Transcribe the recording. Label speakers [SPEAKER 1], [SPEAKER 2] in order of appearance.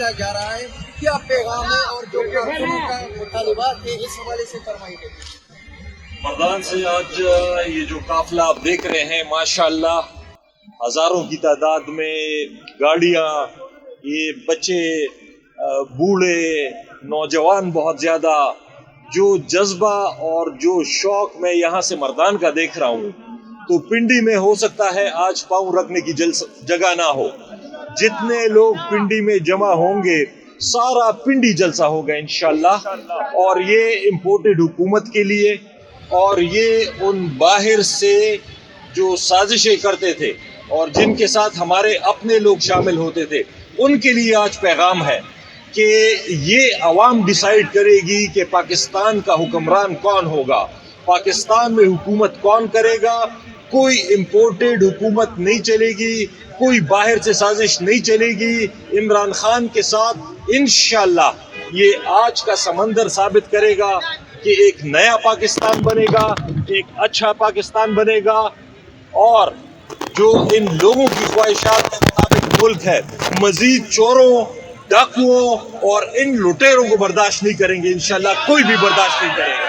[SPEAKER 1] किया जा रहा है, क्या पैगाम है और जो कारकुनों का मुतालिबात है इस हवाले से फरमाइए।
[SPEAKER 2] मर्दान से आज ये जो काफिला आप देख रहे हैं माशाअल्लाह हजारों की तादाद में गाड़ियां, ये बच्चे, बूढ़े, नौजवान, बहुत ज्यादा जो जज्बा और जो शौक मैं यहाँ से मर्दान का देख रहा हूँ, तो पिंडी में हो सकता है आज पाँव रखने की जगह ना हो। जितने लोग पिंडी में जमा होंगे सारा पिंडी जलसा होगा इंशाल्लाह। और ये इम्पोर्टेड हुकूमत के लिए और ये उन बाहर से जो साजिशें करते थे और जिनके साथ हमारे अपने लोग शामिल होते थे, उनके लिए आज पैगाम है कि ये अवाम डिसाइड करेगी कि पाकिस्तान का हुक्मरान कौन होगा, पाकिस्तान में हुकूमत कौन करेगा। कोई इम्पोर्टेड हुकूमत नहीं चलेगी, कोई बाहर से साजिश नहीं चलेगी। इमरान खान के साथ इंशाल्लाह ये आज का समंदर साबित करेगा कि एक नया पाकिस्तान बनेगा, एक अच्छा पाकिस्तान बनेगा और जो इन लोगों की ख्वाहिशात के मुताबिक मुल्क है, मजीद चोरों, डाकुओं और इन लुटेरों को बर्दाश्त नहीं करेंगे। इंशाल्लाह कोई भी बर्दाश्त नहीं करेगा।